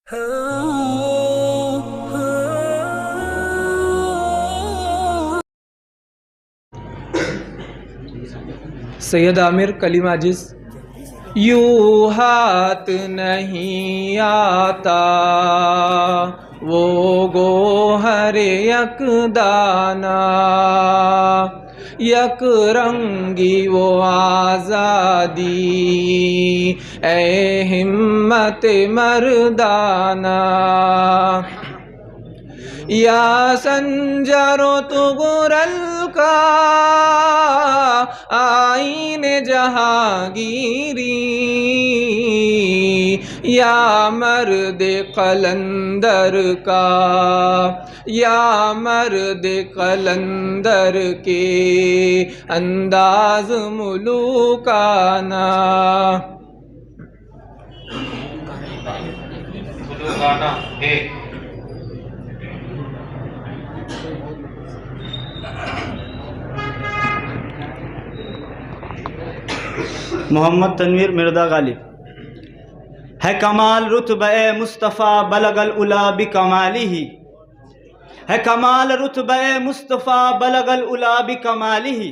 सैयद आमिर कलीम आजिज। यूं हाथ नहीं आता वो गोहर यक दाना, यक रंगी वो आज़ादी, ए हिम्मत मर्दाना। या संजरो तुगरल का आईन जहांगीरी, या मर्द कलंदर का, या मर्द कलंदर के अंदाज मुलूकाना। मोहम्मद तनवीर मिर्ज़ा गालिब। है कमाल रुतबे मुस्तफ़ा बलगल उला बि कमालिही, है कमाल रुतबे मुस्तफ़ा बलगल उला बि कमालिही,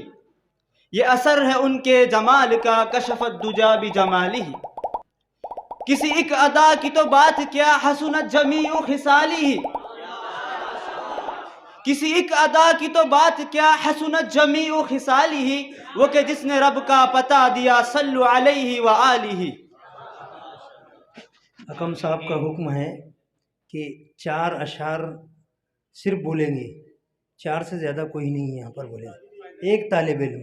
ये असर है उनके जमाल का कशफत दुजा बि जमालिही। किसी एक अदा की तो बात क्या हसनत जमीउ खिसालिही, किसी एक अदा की तो बात क्या हसनत जमीउ खिसालिही, वो के जिसने रब का पता दिया सल्लु अलैहि व आलिही। हकम साहब का हुक्म है कि 4 अशार सिर्फ बोलेंगे, 4 से ज़्यादा कोई नहीं यहाँ पर बोलेगा, एक तालिब इल्म,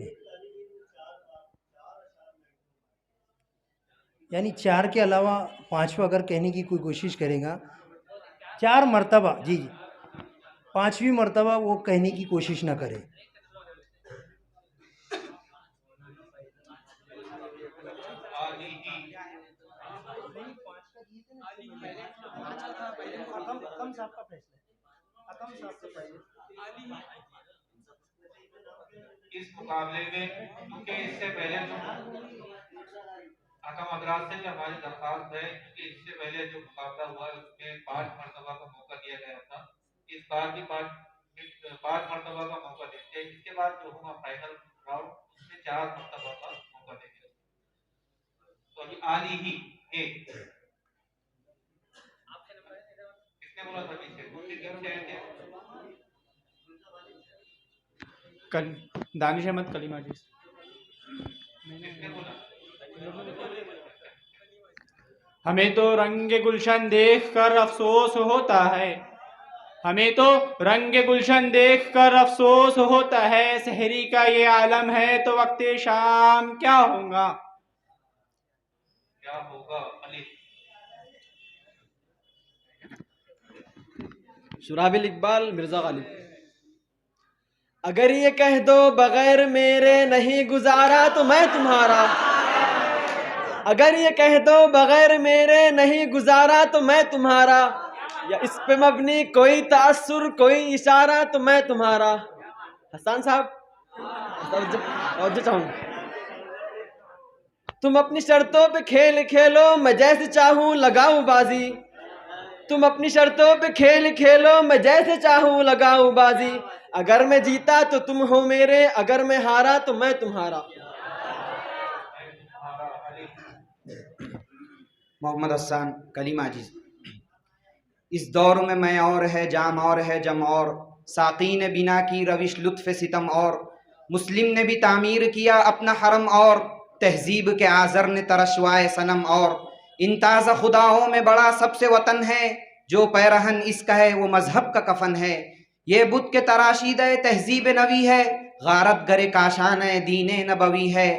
यानी 4 के अलावा 5वां अगर कहने की कोई कोशिश करेगा, 4 मरतबा, जी 5वीं मरतबा वो कहने की कोशिश ना करे। इस मुकाबले में, क्योंकि इससे पहले जो हकम हजरात से हमारी दरख्वास्त है कि इससे पहले जो मुकाबला हुआ उसमें 5 मरतबा का मौका दिया गया था, इस बार भी 5 मरतबा का मौका देते हैं। इसके बाद जो होगा फाइनल राउंड उसमें 4 मरतबा का मौका देंगे। तो अभी आली ही एक किसने बोला था पीछे दानिश अहमद कलीम आजिज। हमें तो रंग गुलशन देख कर अफसोस होता है, हमें तो रंग गुलशन देख कर अफसोस होता है, सहरी का ये आलम है तो वक्त शाम क्या होगा, क्या होगा। अली शुराबिल इकबाल मिर्ज़ा गालिब। अगर ये कह दो बगैर मेरे नहीं गुजारा तो मैं तुम्हारा, अगर ये कह दो बगैर मेरे नहीं गुजारा तो मैं तुम्हारा, या इस पे मबनी कोई तासुर कोई इशारा तो मैं तुम्हारा। हसन साहब और जो चाहूँ, तुम अपनी शर्तों पे खेल खेलो मैं जैसे चाहूँ लगाऊं बाजी, तुम अपनी शर्तों पे खेल खेलो मैं जैसे चाहूँ लगाऊं बाजी, अगर मैं जीता तो तुम हो मेरे, अगर मैं हारा तो मैं तुम्हारा। मोहम्मद हसन कलीम आजिज। इस दौर में मैं और है जाम और है जम और, साक़ी ने बिना की रविश लुत्फ़ सितम और, मुस्लिम ने भी तामीर किया अपना हरम और, तहजीब के आज़र ने तरशवाए सनम और, इन ताज़ा खुदाओं में बड़ा सबसे वतन है, जो पैरहन इसका है वो मजहब का कफन है, ये बुत के तराशीदे तहजीब नवी है, गारत गरे काशान दीने नबवी है,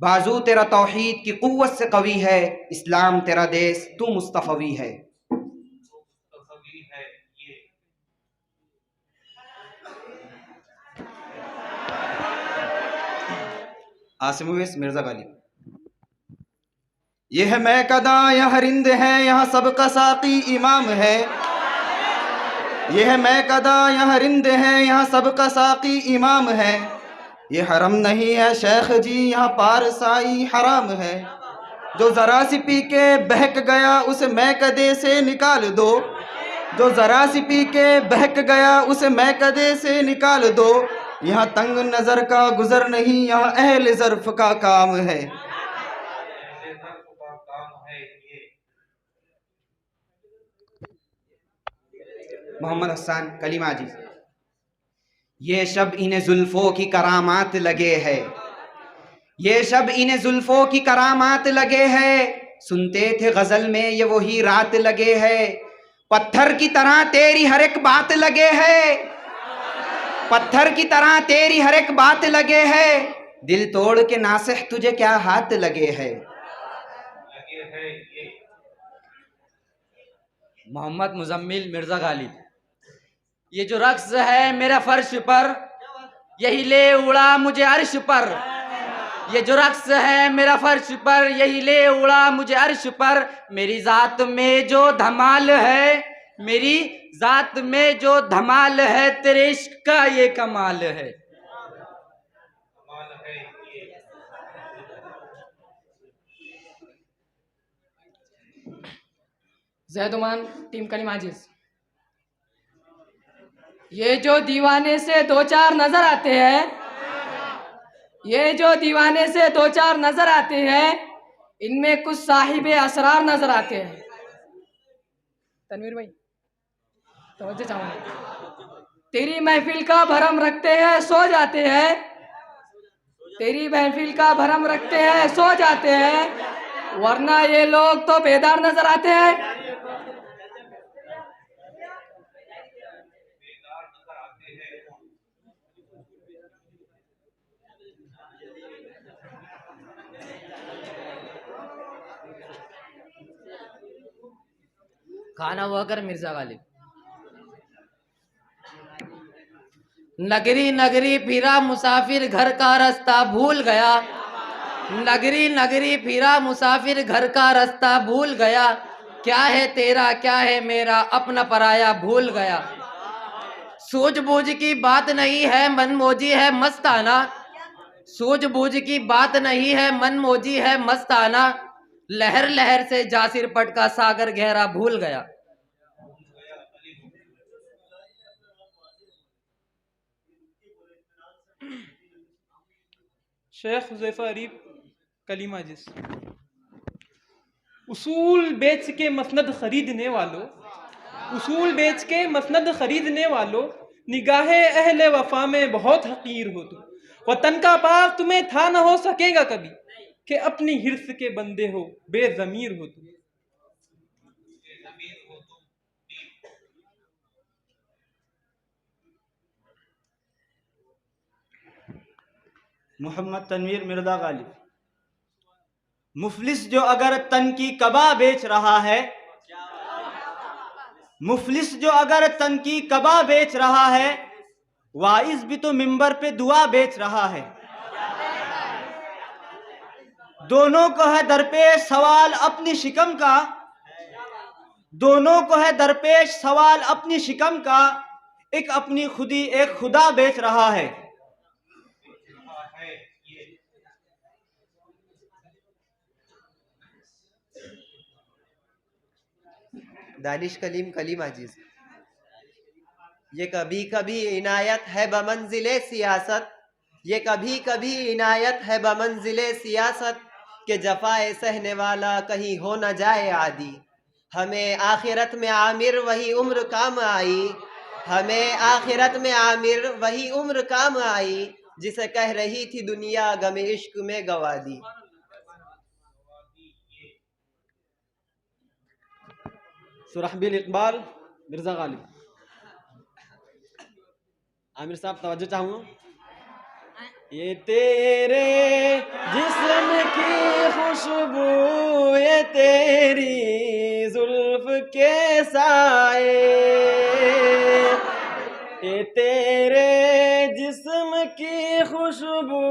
बाजू तेरा तौहीद की कुव्वत से कवी है, इस्लाम तेरा देश तू मुस्तफ़वी है। आसिम उवैस मिर्ज़ा गालिब। यह मैं कदा यह रिंद है यहाँ सबका साक़ी इमाम है, यह मैं कदा यह रिंद है यहाँ सबका साक़ी इमाम है, ये हरम नहीं है शेख जी यहाँ पारसाई हराम है, जो ज़रा सी पी के बहक गया उसे मैं कदे से निकाल दो, जो ज़रा सी पी के बहक गया उसे मैं कदे से निकाल दो। यहाँ तंग नज़र का गुज़र नहीं, यहाँ अहले ज़र्फ़ का काम है। ऐसे ज़र्फ़ का काम है ये। मोहम्मद हसन कलीम आजिज़। ये शब इन्हें जुल्फ़ों की करामात लगे है, ये शब इन्हें जुल्फ़ों की करामात लगे है। सुनते थे गज़ल में ये वही रात लगे है। पत्थर की तरह तेरी हर एक बात लगे है, पत्थर की तरह तेरी हर एक बात लगे है। दिल तोड़ के नासिह तुझे क्या हाथ लगे है। लगे है ये। मोहम्मद मुजम्मिल मिर्ज़ा गालिब। ये जो रक्स है मेरा फर्श पर, यही ले उड़ा मुझे अर्श पर। ये जो रक्स है मेरा फर्श पर, यही ले उड़ा मुझे अर्श पर। मेरी ज़ात में जो धमाल है, मेरी ज़ात में जो धमाल है, तेरे इश्क का ये कमाल है। कमाल है ये। जैदुमान टीम कलीम आजिज़। ये जो दीवाने से दो चार नजर आते हैं, ये जो दीवाने से दो चार नजर आते हैं, इनमें कुछ साहिबे असरार नजर आते हैं। तनवीर भाई तवज्जो चाहूंगा। तेरी महफिल का भरम रखते हैं सो जाते हैं, तेरी महफिल का भरम रखते हैं सो जाते हैं, वरना ये लोग तो बेदार नजर आते हैं। खाना वकर मिर्ज़ा गालिब। नगरी नगरी फिरा मुसाफिर घर का रास्ता भूल गया, नगरी नगरी फिरा मुसाफिर घर का रास्ता भूल गया। क्या है तेरा क्या है मेरा अपना पराया भूल गया। सूझबूझ की बात नहीं है मनमौजी है मस्ताना, सूझबूझ की बात नहीं है मनमौजी है मस्ताना। लहर लहर से जासिर पट का सागर गहरा भूल गया। शेख हुज़ैफ़ा अरीब कलीम आजिज़। उसूल बेच के मसनद खरीदने वालों, उसूल बेच के मसनद खरीदने वालों, निगाहे अहले वफा में बहुत हकीर हो तुम। वतन का पाक तुम्हें था न हो सकेगा कभी, कि अपनी हिर्स के बंदे हो बेज़मीर हो तुम। मोहम्मद तनवीर मिर्ज़ा गालिब। मुफलिस जो अगर तन की कबा बेच रहा है, मुफलिस जो अगर तन की कबा बेच रहा है, वाइज भी तो मिंबर पे दुआ बेच रहा है। दोनों को है दरपेश सवाल अपनी शिकम का, दोनों को है दरपेश सवाल अपनी शिकम का। एक अपनी खुदी एक खुदा बेच रहा है। दानिश कलीम कलीम आजिज़। ये कभी कभी इनायत है बमंजिले सियासत, ये कभी कभी इनायत है बमंजिले सियासत, के जफाए सहने वाला कहीं हो न जाए आदि। हमें आखिरत में आमिर वही उम्र काम आई, हमें आखिरत में आमिर वही उम्र काम आई, जिसे कह रही थी दुनिया गम इश्क में गवा दी। सुरहबिल इकबाल मिर्ज़ा गालिब। आमिर साहब तवज्जो चाहूँगा। ये तेरे जिस्म की खुशबू, ये तेरी जुल्फ के साए, ये तेरे जिस्म की खुशबू,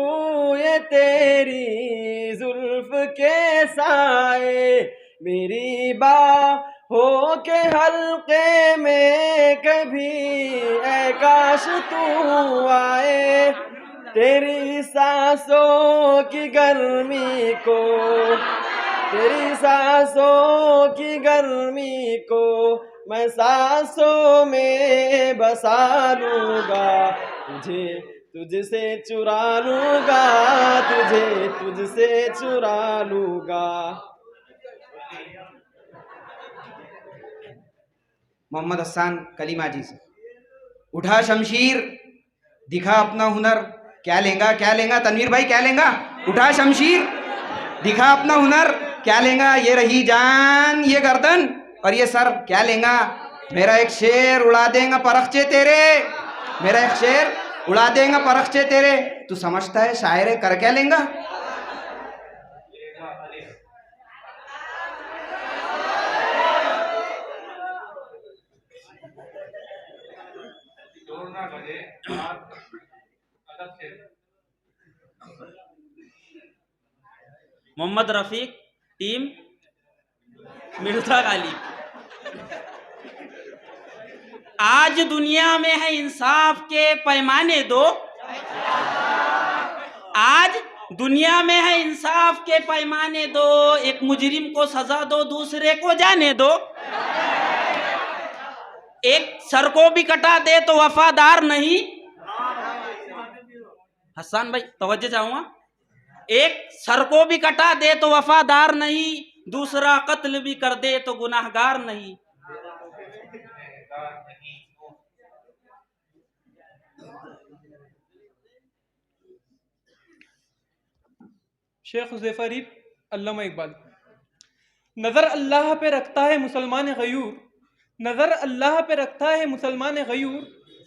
ये तेरी जुल्फ के साए। मेरी हो के हल्के में कभी ऐ काश तू आए, तेरी सांसों की गर्मी को तेरी सांसों की गर्मी को मैं सांसों में बसा लूंगा, तुझे तुझसे चुरा लूंगा, तुझे तुझसे चुरा लूंगा। मोहम्मद हसन कलीम आजीज। उठा शमशीर, दिखा अपना हुनर, क्या लेगा क्या लेगा तनवीर भाई क्या लेगा? उठा शमशीर, दिखा अपना हुनर, क्या लेगा? ये रही जान, ये गर्दन और ये सर, क्या लेगा? मेरा एक शेर उड़ा देगा परखचे तेरे, मेरा एक शेर उड़ा देगा परखचे तेरे। तू समझता है शायर है, कर क्या लेगा? जोर ना लगे, आप अदब से। मोहम्मद रफीक, टीम मिर्जा गालिब। आज दुनिया में है इंसाफ के पैमाने दो, आज दुनिया में है इंसाफ के पैमाने दो, एक मुजरिम को सजा दो दूसरे को जाने दो, एक सर को भी कटा दे तो वफादार नहीं। हसन भाई तवज्जो चाहूंगा, एक सर को भी कटा दे तो वफादार नहीं, दूसरा कत्ल भी कर दे तो गुनाहगार नहीं। शेख हुज़ैफा रीप, अल्लामा इकबाल। नज़र अल्लाह पे रखता है मुसलमान गयूर, नज़र अल्लाह पे रखता है मुसलमान गयूर,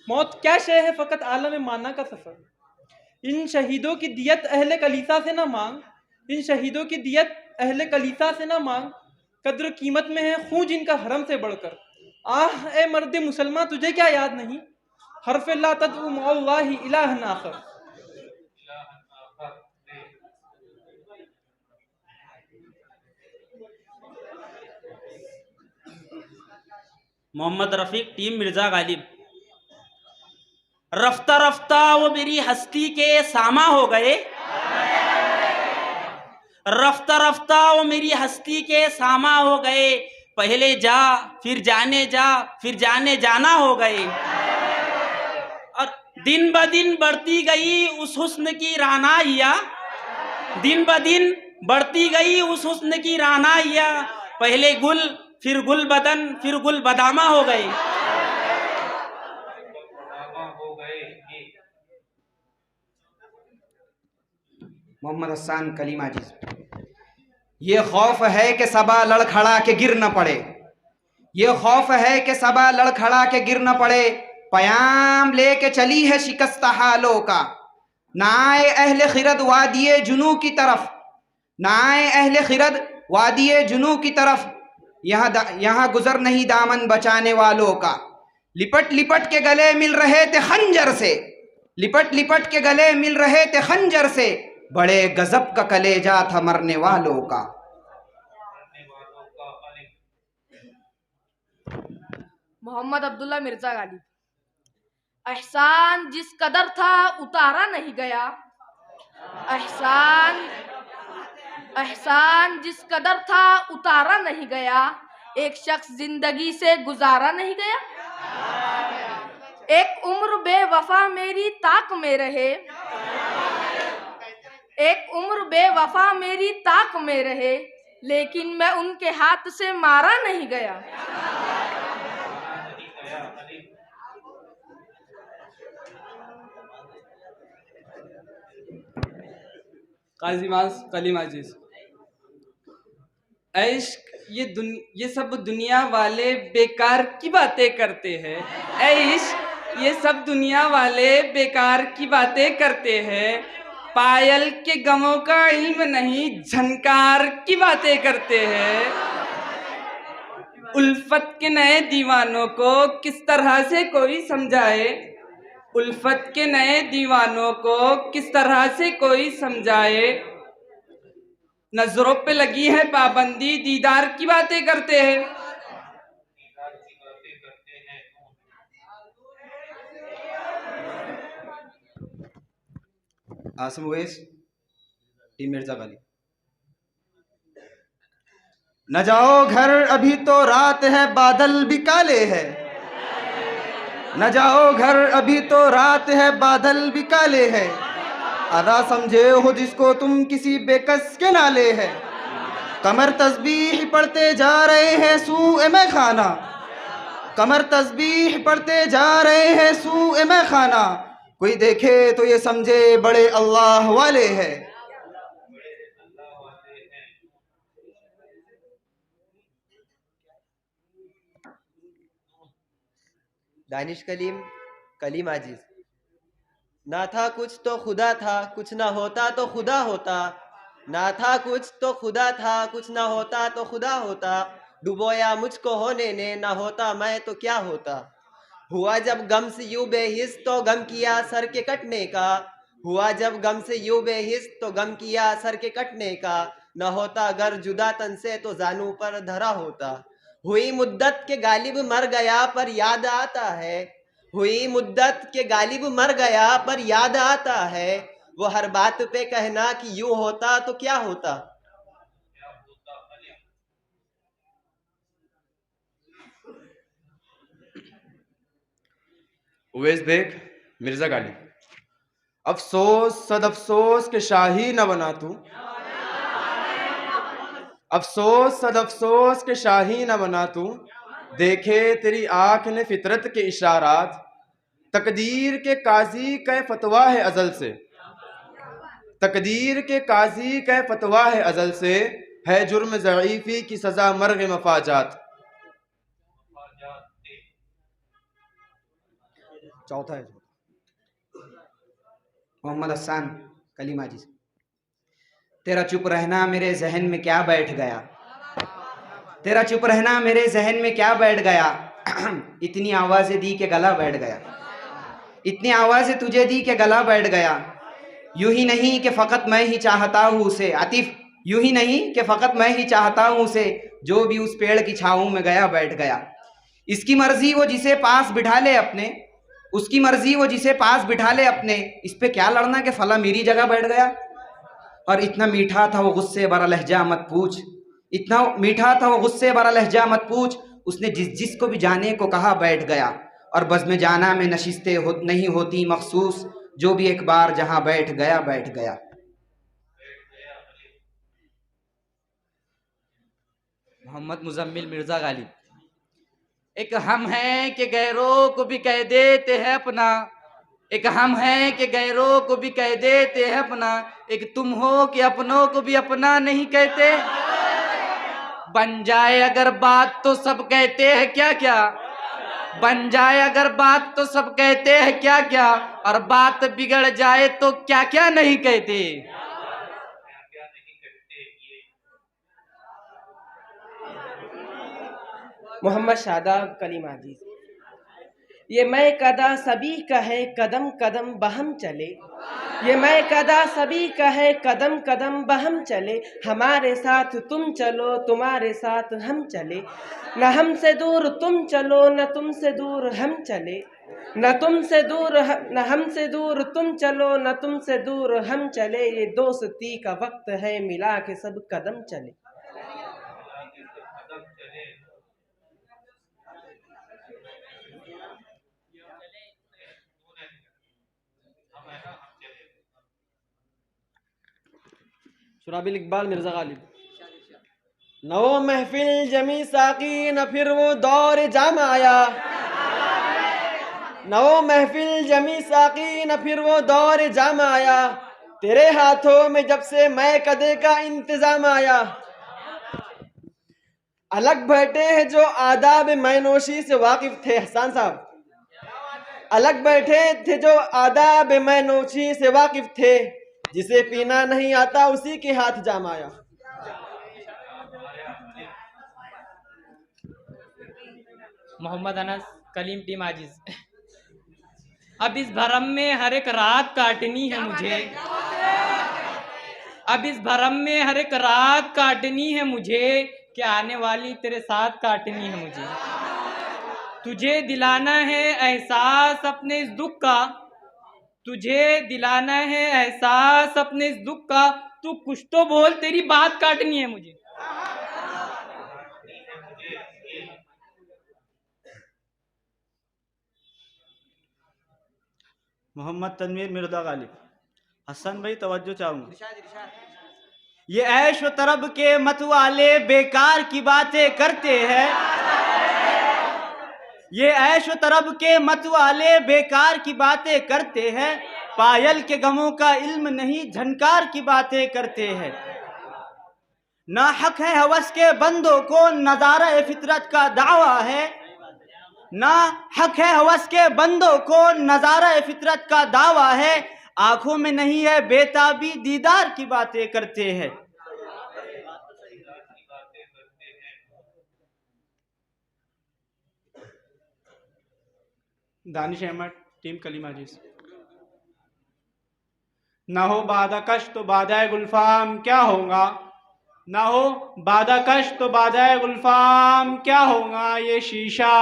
मौत क्या शय है फ़कत आलम माना का सफ़र। इन शहीदों की दियत अहले कलीसा से ना मांग, इन शहीदों की दियत अहले कलीसा से ना मांग, कद्र कीमत में है खून जिनका हरम से बढ़कर। आह ए मर्द मुसलमान तुझे क्या याद नहीं, हरफ ला तदउ मअल्लाहि इलाहन आखर। मोहम्मद रफीक, टीम मिर्जा गालिब। रफ्ता रफ्ता वो मेरी हस्ती के सामा हो गए, रफ्ता रफ्ता वो मेरी हस्ती के सामा हो गए, पहले जा फिर जाने जाना हो गए। और दिन ब दिन बढ़ती गई उस हुस्न की रानाइया, दिन ब दिन बढ़ती गई उस हुस्न की रानाइया, पहले गुल फिर गुल बदन फिर गुल बदामा हो गए। मोहम्मद हसन कलीम आजीज। ये खौफ है कि सबा लड़खड़ा के गिर न पड़े, ये खौफ है कि सबा लड़खड़ा के गिर न पड़े, पयाम लेके चली है शिकस्त हालों का, ना आए अहले खिरद वादिये जुनू की तरफ, ना आए अहले खिरद वादिये जुनू की तरफ, यहाँ गुजर नहीं दामन बचाने वालों का। लिपट लिपट के गले मिल रहे थे खंजर से, लिपट लिपट के गले मिल रहे थे खंजर से, बड़े गजब का कलेजा था मरने वालों का। मोहम्मद अब्दुल्ला मिर्जा गालिब। एहसान जिस कदर था उतारा नहीं गया, एहसान जिस कदर था उतारा नहीं गया, एक शख्स जिंदगी से गुजारा नहीं गया। एक उम्र बेवफा मेरी ताक में रहे, एक उम्र बेवफा मेरी ताक में रहे, लेकिन मैं उनके हाथ से मारा नहीं गया। काजिमास कलीम आजीज। इश्क ये सब दुनिया वाले बेकार की बातें करते हैं, इश्क ये सब दुनिया वाले बेकार की बातें करते हैं, पायल के गमों का इल्म नहीं झनकार की बातें करते हैं। उल्फत के नए दीवानों को किस तरह से कोई समझाए, उल्फत के नए दीवानों को किस तरह से कोई समझाए, नजरों पे लगी है पाबंदी दीदार की बातें करते हैं। आसिम उवैस, टीम मिर्जा गालिब। न जाओ घर अभी तो रात है बादल भी काले है, न जाओ घर अभी तो रात है बादल भी काले है, अदा समझे हो जिसको तुम किसी बेकस के नाले है। कमर तस्बीह पढ़ते जा रहे हैं सूए में खाना, कमर तस्बीह पढ़ते जा रहे हैं सूए में खाना, कोई देखे तो ये समझे बड़े अल्लाह वाले हैं। दानिश कलीम कलीम आजिज। ना था कुछ तो खुदा था, कुछ ना होता तो खुदा होता, ना था कुछ तो खुदा था, कुछ ना होता तो खुदा होता, डुबोया मुझको होने ने, ना होता मैं तो क्या होता। हुआ जब गम से यूं बेहिस तो गम किया सर के कटने का, हुआ जब गम से यूं बेहिस तो गम किया सर के कटने का, न होता अगर जुदा तन से तो जानू पर धरा होता। हुई मुद्दत के गालिब मर गया पर याद आता है, हुई मुद्दत के गालिब मर गया पर याद आता है, वो हर बात पे कहना कि यूं होता तो क्या होता। उवैस बेग मिर्जा गालिब। अफसोस सद अफसोस के शाही न बना तू, अफसोस सद अफसोस के शाही न बना तू, देखे तेरी आंख ने फितरत के इशारात, तकदीर के काजी का फतवा है अजल से, तकदीर के काजी का फतवा है अजल से, है जुर्म ज़ईफ़ी की सज़ा मर्ग मफाजात। चौथा है मोहम्मद हसन कलीम आजिज। तेरा चुप रहना मेरे जहन में क्या बैठ गया, तेरा चुप रहना मेरे जहन में क्या बैठ गया, इतनी आवाज़ें दी के गला बैठ गया, इतनी आवाज़ें तुझे दी के गला बैठ गया। यूं ही नहीं कि फ़कत मैं ही चाहता हूँ उसे, आतिफ यूं ही नहीं कि फ़कत मैं ही चाहता हूँ उसे, जो भी उस पेड़ की छाँव में गया बैठ गया। इसकी मर्जी वो जिसे पास बिठा ले अपने, उसकी मर्जी वो जिसे पास बिठा ले अपने, इस पे क्या लड़ना कि फला मेरी जगह बैठ गया। और इतना मीठा था वो गुस्से भरा लहजा मत पूछ, इतना मीठा था वो गुस्से भरा लहजा मत पूछ, उसने जिसको भी जाने को कहा बैठ गया। और बज़्म जाना में नशिस्तें नहीं होती मखसूस, जो भी एक बार जहां बैठ गया बैठ गया। मोहम्मद मुजम्मिल मिर्जा गालिब। एक हम हैं कि गैरों को भी कह देते हैं अपना, एक हम हैं कि गैरों को भी कह देते हैं अपना, एक तुम हो कि अपनों को भी अपना नहीं कहते। बन जाए अगर बात तो सब कहते हैं क्या क्या, बन जाए अगर बात तो सब कहते हैं क्या क्या, और बात बिगड़ जाए तो क्या क्या नहीं कहते। मोहम्मद शादाब कलीम आजीज। ये मैं कदा सभी का है कदम कदम बहम चले, ये मैं कदा सभी का है कदम कदम बहम चले, हमारे साथ तुम चलो तुम्हारे साथ हम चले, न हमसे दूर तुम चलो न तुमसे दूर हम चले, न तुमसे दूर न हमसे दूर तुम चलो न तुमसे दूर हम चले, ये दोस्ती का वक्त है मिला के सब कदम चले। शुराबिल इकबाल मिर्जा गालिब। न वो महफिल जमी साकी न फिर वो दौर जाम आया, न वो महफिल जमी साकी न फिर वो दौर जाम आया, तेरे हाथों में जब से मैं कदे का इंतजाम आया। अलग बैठे हैं जो आदाब मैनोशी से वाकिफ थे, हसन साहब अलग बैठे थे जो आदाब मैनोशी से वाकिफ थे, जिसे पीना नहीं आता उसी के हाथ जाम आया। मोहम्मद अनस कलीम टीम आजिज। अब इस भरम में हर एक रात काटनी है मुझे, अब इस भरम में हर एक रात काटनी है मुझे, कि आने वाली तेरे साथ काटनी है मुझे। तुझे दिलाना है एहसास अपने इस दुख का, तुझे दिलाना है एहसास अपने इस दुख का, तू कुछ तो बोल तेरी बात काटनी है मुझे। मोहम्मद तनवीर मिर्ज़ा गालिब। हसन भाई तवज्जो चाहूँगा। ये ऐश व तरब के मत वाले बेकार की बातें करते हैं। ये ऐश व तरब के मत वाले बेकार की बातें करते हैं। पायल के गमों का इल्म नहीं, झनकार की बातें करते हैं। ना हक है हवस के बंदों को, नज़ारा फितरत का दावा है। ना हक है हवस के बंदों को, नज़ारा फितरत का दावा है। आंखों में नहीं है बेताबी, दीदार की बातें करते हैं। दानिश अहमद, टीम कलीम आजीज। ना हो बादाकश तो बादाए गुलफाम क्या होगा, ना हो बादाकश तो बादाए गुलफाम क्या होगा। ये शीशा,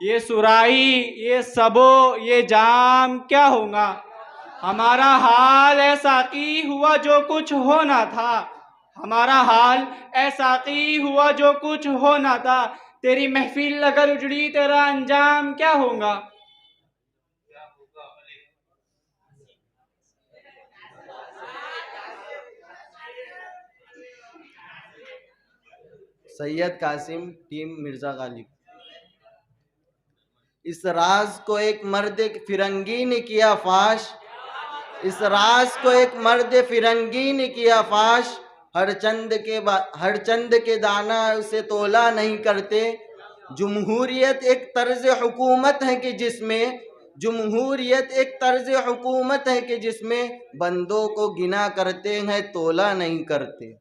ये सुराही, ये सबो, ये जाम क्या होगा। हमारा हाल ऐसा की हुआ जो कुछ होना था। हमारा हाल ऐसा की हुआ जो कुछ होना था। तेरी महफिल अगर उजड़ी तेरा अंजाम क्या होगा। सैयद कासिम, टीम मिर्ज़ा गालिब। इस राज को एक मर्द फिरंगी ने किया फाश, इस राज को एक मर्द फिरंगी ने किया फाश। हर चंद के दाना उसे तोला नहीं करते। जमहूरियत एक तर्ज हुकूमत है कि जिसमें, जमहूरियत एक तर्ज हुकूमत है कि जिसमें बंदों को गिना करते हैं, तोला नहीं करते।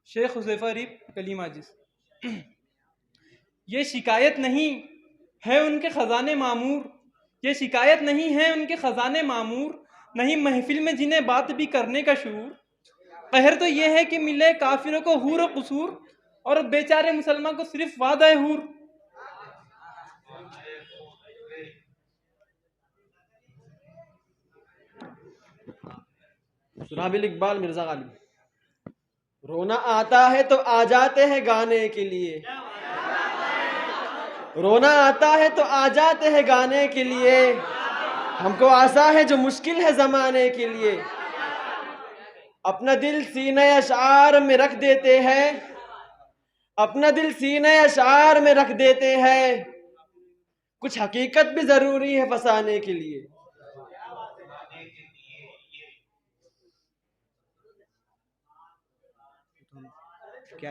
शेख हुज़ैफ़ा रिब, कलीम आजिज़। ये शिकायत नहीं है उनके ख़ज़ाने मामूर, ये शिकायत नहीं है उनके ख़ज़ाने मामूर, नहीं महफिल में जिन्हें बात भी करने का शूर। कहर तो ये है कि मिले काफिरों को हूर व कसूर, और बेचारे मुसलमान को सिर्फ वादा हूर। सुराबिल इकबाल, मिर्ज़ा गालिब। रोना आता है तो आ जाते हैं गाने के लिए, रोना आता है तो आ जाते हैं गाने के लिए। हमको आशा है जो मुश्किल है ज़माने के लिए। अपना दिल सीने अशार में रख देते हैं, अपना दिल सीने अशार में रख देते हैं। कुछ हकीकत भी ज़रूरी है फंसाने के लिए। क्या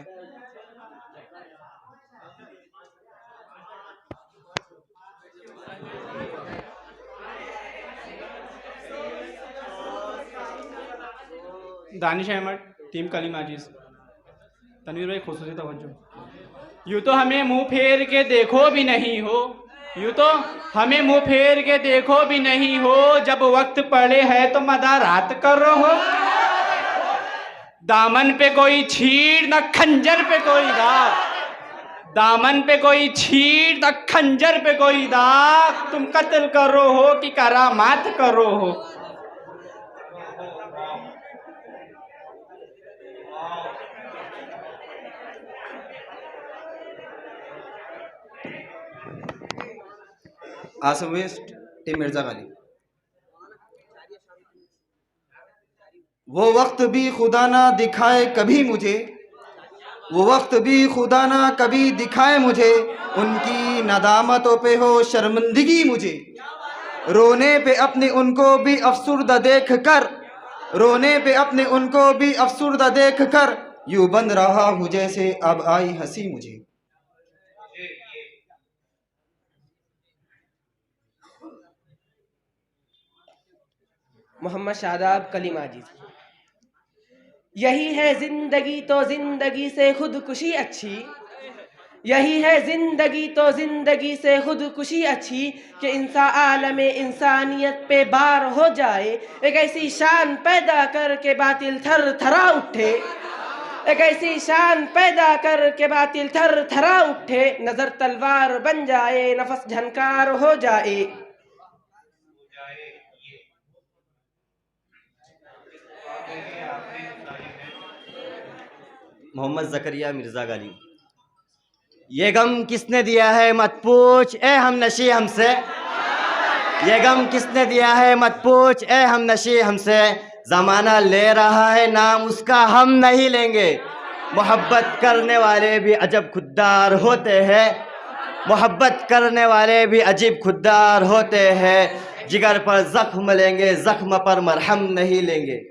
दानिश अहमद, टीम कलीम आजीज। तनवीर भाई खुसूसी तवज्जो। यूँ तो हमें मुंह फेर के देखो भी नहीं हो, यूँ तो हमें मुंह फेर के देखो भी नहीं हो। जब वक्त पड़े है तो मदारात कर रहो। दामन पे कोई छीड़ न खंजर पे कोई दाग, दामन पे कोई छीड़ न खंजर पे कोई दाग। तुम कत्ल करो हो कि करामात करो हो। Assam west, team Mirza Ghalib. वो वक्त भी खुदा ना दिखाए कभी मुझे, वो वक्त भी खुदा ना कभी दिखाए मुझे। उनकी नदामतों पे हो शर्मिंदगी मुझे, रोने पे अपने उनको भी अफसुर्दा देख कर, रोने पे अपने उनको भी अफसुर्दा देख कर। यूं बंद रहा हूँ जैसे अब आई हंसी मुझे। मोहम्मद शादाब, कलीम आजिज़। यही है जिंदगी तो जिंदगी से खुदकुशी अच्छी, यही है जिंदगी तो जिंदगी से खुदकुशी अच्छी। कि आलम इंसानियत पे बार हो जाए, एक ऐसी शान पैदा कर के बातिल थर थरा उठे, एक ऐसी शान पैदा कर के बातिल थर थरा उठे। नजर तलवार बन जाए, नफस झनकार हो जाए। मोहम्मद ज़करिया मिर्ज़ा गालिब। ये गम किसने दिया है मत पूछ ए हम नशी हमसे, ये गम किसने दिया है मत पूछ ए हम नशी हमसे, ज़माना ले रहा है नाम उसका हम नहीं लेंगे। मोहब्बत करने वाले भी अजब खुददार होते हैं, मोहब्बत करने वाले भी अजीब खुददार होते हैं, जिगर पर ज़ख्म लेंगे ज़ख्म पर मरहम नहीं लेंगे।